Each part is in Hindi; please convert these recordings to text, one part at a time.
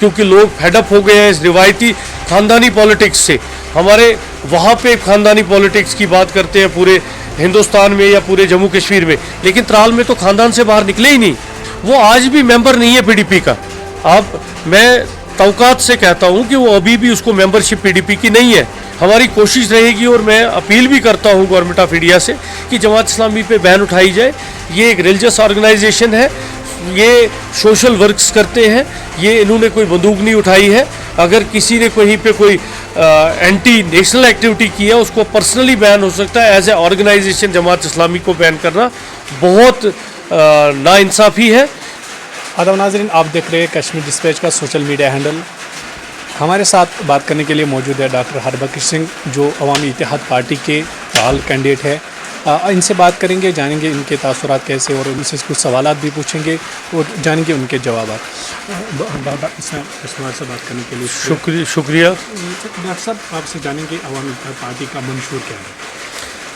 क्योंकि लोग फेडअप हो गए हैं इस रिवायती ख़ानदानी पॉलिटिक्स से। हमारे वहाँ पे ख़ानदानी पॉलिटिक्स की बात करते हैं पूरे हिंदुस्तान में या पूरे जम्मू कश्मीर में, लेकिन त्राल में तो ख़ानदान से बाहर निकले ही नहीं। वो आज भी मेंबर नहीं है पीडीपी का। अब मैं तौकात से कहता हूँ कि वो अभी भी उसको मेंबरशिप पीडीपी की नहीं है। हमारी कोशिश रहेगी और मैं अपील भी करता हूँ गवर्नमेंट ऑफ इंडिया से कि जमात इस्लामी पे बैन उठाई जाए। ये एक रिलीजियस ऑर्गेनाइजेशन है, ये सोशल वर्क्स करते हैं, ये इन्होंने कोई बंदूक नहीं उठाई है। अगर किसी ने कहीं पे कोई एंटी नेशनल एक्टिविटी की है उसको पर्सनली बैन हो सकता है। As a organisation Jamaat Islami को बैन करना बहुत नाइंसाफ़ी है। आदाब नाज़रीन, आप देख रहे हैं कश्मीर डिस्पैच का सोशल मीडिया हैंडल। हमारे साथ बात करने के लिए मौजूद है डॉक्टर हरबख्श सिंह, जो अवामी इत्तेहाद पार्टी के फ़ाल कैंडिडेट है। इनसे बात करेंगे, जानेंगे इनके तासुरात कैसे, और उनसे कुछ सवालात भी पूछेंगे और जानेंगे उनके जवाब। इस्तेमाल से बात करने के लिए शुक्रिया। डॉक्टर साहब, आपसे जानेंगे अवामी इत्तेहाद पार्टी का मंशूर क्या है?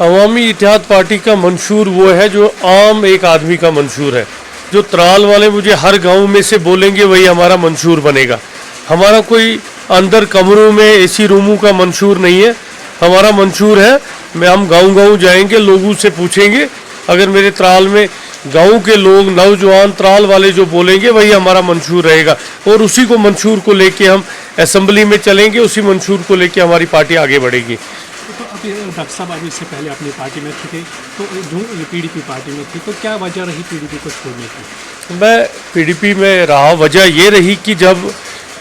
अवामी इत्तेहाद पार्टी का मंशूर वो है जो आम एक आदमी का मंशूर है। जो त्राल वाले मुझे हर गांव में से बोलेंगे वही हमारा मंशूर बनेगा। हमारा कोई अंदर कमरों में एसी रूमों का मंशूर नहीं है। हमारा मंशूर है, हम गांव जाएंगे, लोगों से पूछेंगे, अगर मेरे त्राल में गांव के लोग नौजवान त्राल वाले जो बोलेंगे वही हमारा मंशूर रहेगा, और उसी को मंशूर को लेके हम असेंबली में चलेंगे, उसी मंशूर को लेके हमारी पार्टी आगे बढ़ेगी। तो अभी डॉक्टर साहब, अभी इससे पहले अपनी पार्टी में थे, तो जो पीडीपी पार्टी में थी, तो क्या वजह रही पीडीपी को छोड़ने की? मैं पीडीपी में रहा, वजह ये रही कि जब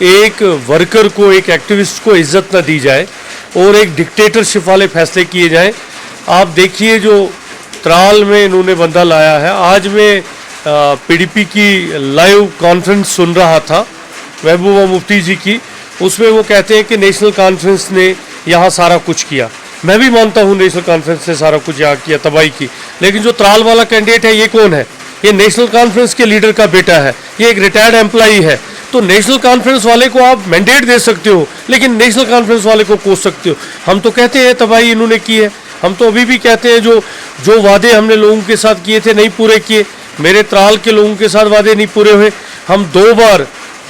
एक वर्कर को, एक एक्टिविस्ट को इज्जत न दी जाए और एक डिक्टेटरशिप वाले फैसले किए जाएं। आप देखिए जो त्राल में इन्होंने बंदा लाया है। आज मैं पीडीपी की लाइव कॉन्फ्रेंस सुन रहा था महबूबा मुफ्ती जी की, उसमें वो कहते हैं कि नेशनल कॉन्फ्रेंस ने यहाँ सारा कुछ किया। मैं भी मानता हूँ नेशनल कॉन्फ्रेंस ने सारा कुछ यहाँ किया, तबाही की, लेकिन जो त्राल वाला कैंडिडेट है ये कौन है? ये नेशनल कॉन्फ्रेंस के लीडर का बेटा है, ये एक रिटायर्ड एम्प्लॉई है। तो नेशनल कॉन्फ्रेंस वाले को आप मैंडेट दे सकते हो, लेकिन नेशनल कॉन्फ्रेंस वाले को कोस सकते हो। हम तो कहते हैं तबाही इन्होंने की है, हम तो अभी भी कहते हैं जो वादे हमने लोगों के साथ किए थे नहीं पूरे किए। मेरे त्राल के लोगों के साथ वादे नहीं पूरे हुए। हम 2 बार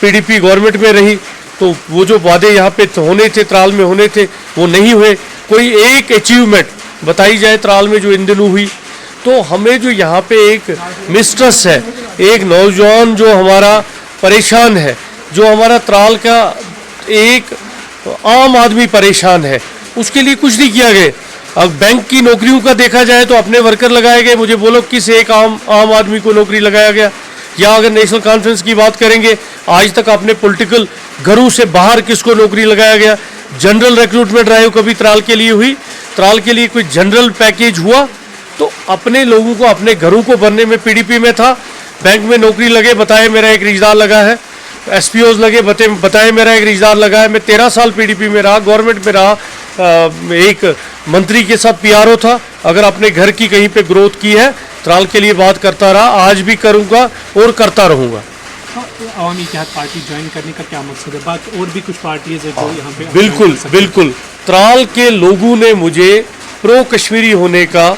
पीडीपी गवर्नमेंट में रही, तो वो जो वादे यहाँ पे होने थे, त्राल में होने थे, वो नहीं हुए। कोई एक अचीवमेंट बताई जाए त्राल में जो इन दिनों हुई। तो हमें जो यहाँ पे एक मिस्ट्रस है, एक नौजवान जो हमारा परेशान है, जो हमारा त्राल का एक आम आदमी परेशान है, उसके लिए कुछ नहीं किया गया। अब बैंक की नौकरियों का देखा जाए तो अपने वर्कर लगाए गए। मुझे बोलो किस एक आम आदमी को नौकरी लगाया गया? या अगर नेशनल कॉन्फ्रेंस की बात करेंगे, आज तक अपने पॉलिटिकल घरों से बाहर किसको नौकरी लगाया गया? जनरल रिक्रूटमेंट ड्राइव कभी त्राल के लिए हुई? त्राल के लिए कोई जनरल पैकेज हुआ? तो अपने लोगों को अपने घरों को भरने में पीडीपी में था। बैंक में नौकरी लगे, बताए मेरा एक रिश्तेदार लगा है। एसपीओज लगे, बताए मेरा एक रिश्तेदार लगा है। मैं 13 साल पीडीपी में रहा, गवर्नमेंट में रहा, एक मंत्री के साथ पीआरओ था। अगर अपने घर की कहीं पे ग्रोथ की है, त्राल के लिए बात करता रहा, आज भी करूँगा और करता रहूँगा। अवामी इत्तेहाद पार्टी ज्वाइन करने का क्या मकसद है? बात और भी कुछ पार्टीज है जो यहाँ पे बिल्कुल त्राल के लोगों ने मुझे प्रो कश्मीरी होने का,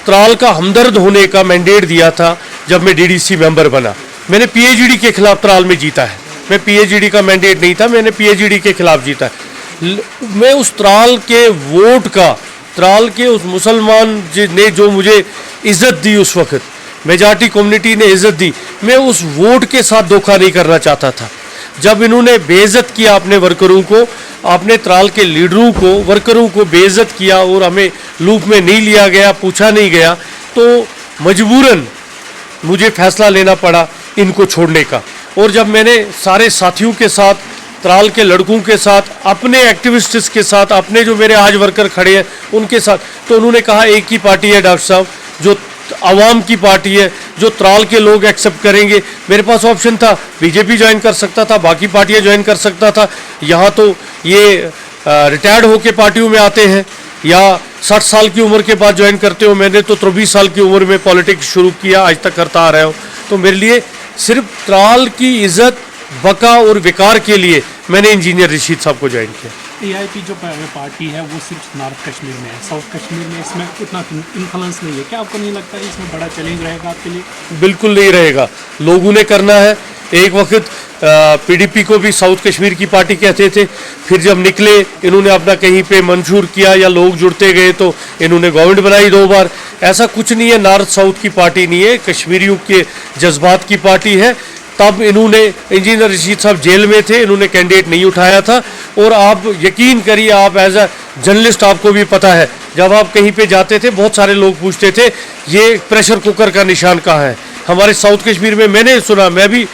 त्राल का हमदर्द होने का मैंडेट दिया था जब मैं डीडीसी मेंबर बना। मैंने पीएचडी के खिलाफ त्राल में जीता है। मैं पीएचडी का मैंडेट नहीं था, मैंने पीएचडी के खिलाफ जीता है। मैं उस त्राल के वोट का, त्राल के उस मुसलमान ने जो मुझे इज्जत दी, उस वक्त मेजॉरिटी कम्युनिटी ने इज्जत दी, मैं उस वोट के साथ धोखा नहीं करना चाहता था। जब इन्होंने बेइज्जत किया अपने वर्करों को, अपने त्राल के लीडरों को, वर्करों को बेइज्जत किया और हमें लूप में नहीं लिया गया, पूछा नहीं गया, तो मजबूरन मुझे फैसला लेना पड़ा इनको छोड़ने का। और जब मैंने सारे साथियों के साथ, त्राल के लड़कों के साथ, अपने एक्टिविस्ट्स के साथ, अपने जो मेरे आज वर्कर खड़े हैं उनके साथ, तो उन्होंने कहा एक ही पार्टी है डॉक्टर साहब, जो आवाम की पार्टी है, जो त्राल के लोग एक्सेप्ट करेंगे। मेरे पास ऑप्शन था, बीजेपी ज्वाइन कर सकता था, बाकी पार्टियां ज्वाइन कर सकता था। यहाँ तो ये रिटायर्ड होके पार्टियों में आते हैं या 60 साल की उम्र के बाद ज्वाइन करते हो। मैंने तो 23 साल की उम्र में पॉलिटिक्स शुरू किया, आज तक करता आ रहा हूँ। तो मेरे लिए सिर्फ त्राल की इज्जत, बका और विकार के लिए मैंने इंजीनियर रशीद साहब को ज्वाइन किया। एआईपी जो पार्टी है वो सिर्फ नॉर्थ कश्मीर में है, साउथ कश्मीर में इसमें उतना इन्फ्लुएंस नहीं है। क्या आपको नहीं लगता है इसमें बड़ा चैलेंज रहेगा आपके लिए? बिल्कुल नहीं रहेगा। लोगों ने करना है, एक वक्त पीडीपी को भी साउथ कश्मीर की पार्टी कहते थे, फिर जब निकले इन्होंने अपना कहीं पे मंशूर किया या लोग जुड़ते गए तो इन्होंने गवर्नमेंट बनाई 2 बार। ऐसा कुछ नहीं है, नॉर्थ साउथ की पार्टी नहीं है, कश्मीरियों के जज्बात की पार्टी है। तब इन्होंने, इंजीनियर रशीद साहब जेल में थे, इन्होंने कैंडिडेट नहीं उठाया था। और आप यकीन करिए, आप एज अ जर्नलिस्ट आपको भी पता है, जब आप कहीं पे जाते थे बहुत सारे लोग पूछते थे ये प्रेशर कुकर का निशान कहाँ है। हमारे साउथ कश्मीर में मैंने सुना, मैं भी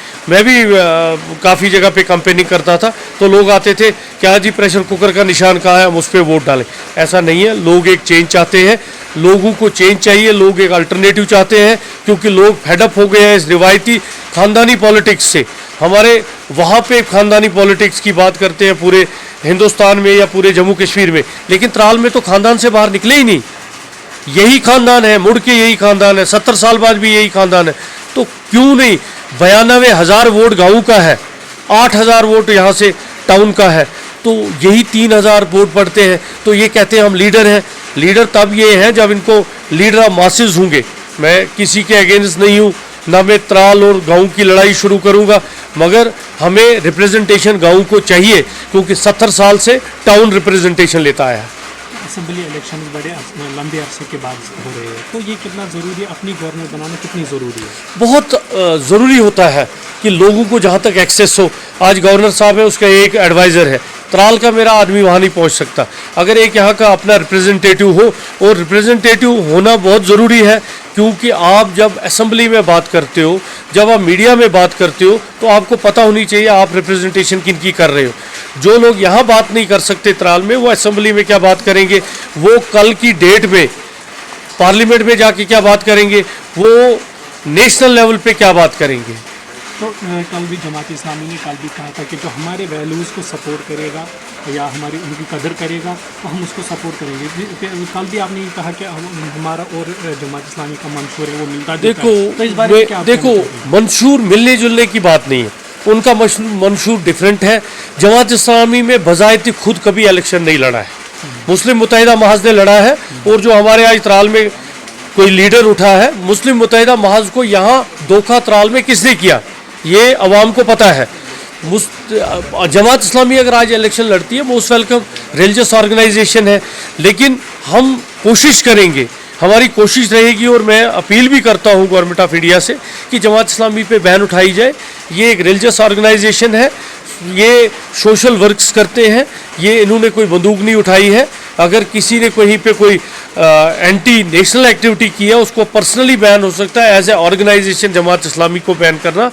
काफ़ी जगह पे कैंपेनिंग करता था, तो लोग आते थे क्या जी प्रेशर कुकर का निशान कहाँ है, हम उस पर वोट डालें। ऐसा नहीं है, लोग एक चेंज चाहते हैं, लोगों को चेंज चाहिए, लोग एक अल्टरनेटिव चाहते हैं, क्योंकि लोग फेडअप हो गए हैं इस रिवायती खानदानी पॉलिटिक्स से। हमारे वहाँ पे खानदानी पॉलिटिक्स की बात करते हैं पूरे हिंदुस्तान में या पूरे जम्मू कश्मीर में, लेकिन त्राल में तो खानदान से बाहर निकले ही नहीं। यही खानदान है, मुड़ के यही खानदान है, 70 साल बाद भी यही खानदान है। तो क्यों नहीं, 92,000 वोट गाँव का है, 8,000 वोट यहाँ से टाउन का है, तो यही 3,000 वोट पड़ते हैं। तो ये कहते हैं हम लीडर हैं। लीडर तब ये हैं जब इनको लीडर ऑफ मासेस होंगे। मैं किसी के अगेंस्ट नहीं हूँ, ना मैं त्राल और गाँव की लड़ाई शुरू करूँगा, मगर हमें रिप्रेजेंटेशन गाँव को चाहिए, क्योंकि 70 साल से टाउन रिप्रेजेंटेशन लेता आया है। असेंबली इलेक्शन बड़े लंबे अरसे के बाद हो रहे हैं, तो ये कितना ज़रूरी है, अपनी गवर्नमेंट बनाना कितनी ज़रूरी है? बहुत ज़रूरी होता है कि लोगों को जहाँ तक एक्सेस हो। आज गवर्नर साहब है, उसका एक एडवाइज़र है, त्राल का मेरा आदमी वहाँ नहीं पहुँच सकता। अगर एक यहाँ का अपना रिप्रेजेंटेटिव हो, और रिप्रेजेंटेटिव होना बहुत ज़रूरी है, क्योंकि आप जब असेंबली में बात करते हो, जब आप मीडिया में बात करते हो, तो आपको पता होनी चाहिए आप रिप्रेजेंटेशन किनकी कर रहे हो। जो लोग यहाँ बात नहीं कर सकते त्राल में, वो असेंबली में क्या बात करेंगे, वो कल की डेट में पार्लियामेंट में जाके क्या बात करेंगे, वो नेशनल लेवल पे क्या बात करेंगे। तो कल भी जमात इस्लामी ने कल भी कहा था कि जो हमारे वैल्यूज़ को सपोर्ट करेगा या हमारी उनकी कदर करेगा तो हम उसको सपोर्ट करेंगे। कल भी आपने कहा कि हमारा और जमात इस्लामी का मंशूर है वो मिलता जुलता है। तो इस बारे में क्या देखो, मंशूर मिलने जुलने की बात नहीं है, उनका मंशूर डिफरेंट है। जमात इस्लामी में बज़ाहिर खुद कभी इलेक्शन नहीं लड़ा है, मुस्लिम मुत्तहिदा महज़ ने लड़ा है। और जो हमारे आज त्राल में कोई लीडर उठा है, मुस्लिम मुत्तहिदा महज़ को यहाँ धोखा त्राल में किसने किया ये अवाम को पता है। जमात इस्लामी अगर आज इलेक्शन लड़ती है, मोस्ट वेलकम रिलीजियस ऑर्गेनाइजेशन है, लेकिन हम कोशिश करेंगे, हमारी कोशिश रहेगी, और मैं अपील भी करता हूँ गवर्नमेंट ऑफ इंडिया से कि जमात इस्लामी पे बैन उठाई जाए। ये एक रिलीजियस ऑर्गेनाइजेशन है, ये सोशल वर्क्स करते हैं, ये इन्होंने कोई बंदूक नहीं उठाई है। अगर किसी ने कहीं पे कोई एंटी नेशनल एक्टिविटी की है, उसको पर्सनली बैन हो सकता है। As a organisation Jamaat Islami को बैन करना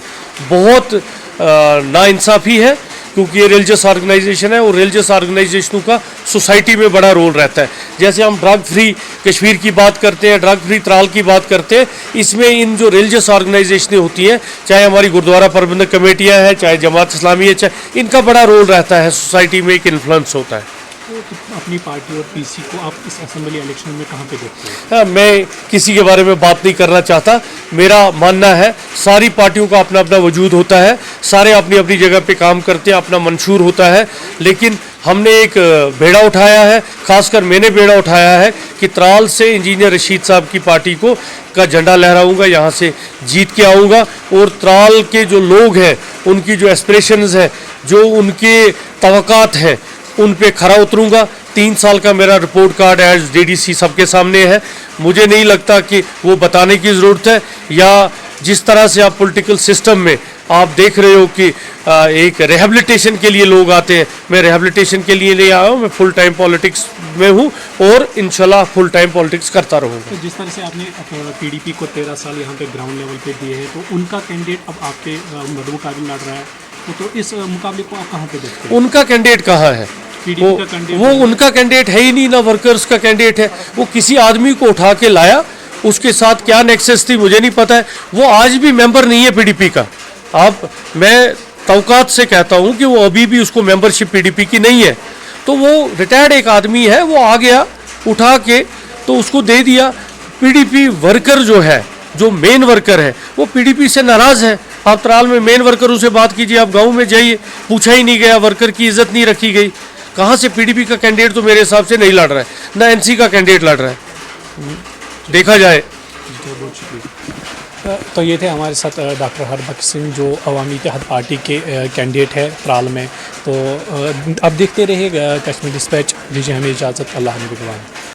बहुत नाइंसाफ़ी है, क्योंकि ये रिलीजियस ऑर्गेनाइजेशन है, और रिलीजियस ऑर्गेनाइजेशनों का सोसाइटी में बड़ा रोल रहता है। जैसे हम ड्रग फ्री कश्मीर की बात करते हैं, ड्रग फ्री त्राल की बात करते हैं, इसमें इन जो रिलीजियस ऑर्गेनाइजेशनें होती हैं, चाहे हमारी गुरुद्वारा प्रबंधक कमेटियाँ हैं, चाहे जमात इस्लामी है, चाहे इनका बड़ा रोल रहता है, सोसाइटी में एक इन्फ्लुएंस होता है। तो अपनी पार्टी और पीसी को आप इस असेंबली इलेक्शन में कहाँ पे देखते हैं? हाँ, मैं किसी के बारे में बात नहीं करना चाहता। मेरा मानना है सारी पार्टियों का अपना अपना वजूद होता है, सारे अपनी अपनी जगह पे काम करते हैं, अपना मंशूर होता है, लेकिन हमने एक बेड़ा उठाया है, खासकर मैंने बेड़ा उठाया है कि त्राल से इंजीनियर रशीद साहब की पार्टी को का झंडा लहराऊंगा, यहाँ से जीत के आऊँगा, और त्राल के जो लोग हैं उनकी जो एस्पिरेशंस हैं, जो उनके तवक्कात हैं, उन पे खरा उतरूंगा। 3 साल का मेरा रिपोर्ट कार्ड एज डीडीसी सबके सामने है। मुझे नहीं लगता कि वो बताने की ज़रूरत है, या जिस तरह से आप पॉलिटिकल सिस्टम में आप देख रहे हो कि एक रिहेबिलिटेशन के लिए लोग आते हैं, मैं रिहेबिलिटेशन के लिए नहीं आया हूँ, मैं फुल टाइम पॉलिटिक्स में हूँ, और इंशाल्लाह फुल टाइम पॉलिटिक्स करता रहूँगा। तो जिस तरह से आपने पीडीपी को 13 साल यहाँ पे ग्राउंड लेवल पे दिए हैं, तो उनका कैंडिडेट अब आपके मुकाबले लड़ रहा है, तो इस मुकाबले को आप कहाँ पे देखते हैं? उनका कैंडिडेट कहाँ है? वो उनका कैंडिडेट है ही नहीं, ना वर्कर्स का कैंडिडेट है। वो किसी आदमी को उठा के लाया, उसके साथ क्या नेक्सस थी मुझे नहीं पता है। वो आज भी मेंबर नहीं है पीडीपी का। अब मैं तवकात से कहता हूँ कि वो अभी भी उसको मेंबरशिप पीडीपी की नहीं है। तो वो रिटायर्ड एक आदमी है, वो आ गया उठा के तो उसको दे दिया। पीडीपी वर्कर जो है, जो मेन वर्कर है, वो पीडीपी से नाराज़ है। आप त्राल में मेन वर्करों से बात कीजिए, आप गाँव में जाइए, पूछा ही नहीं गया, वर्कर की इज्जत नहीं रखी गई। कहाँ से पीडीपी का कैंडिडेट तो मेरे हिसाब से नहीं लड़ रहा है, ना एनसी का कैंडिडेट लड़ रहा है, देखा जाए। बहुत शुक्रिया। तो ये थे हमारे साथ डॉक्टर हरबख्श सिंह जो अवामी इत्तेहाद पार्टी के कैंडिडेट है त्राल में। तो अब देखते रहिए कश्मीर डिस्पैच। दीजिए हमें इजाज़त। अल्लाह निगहबान।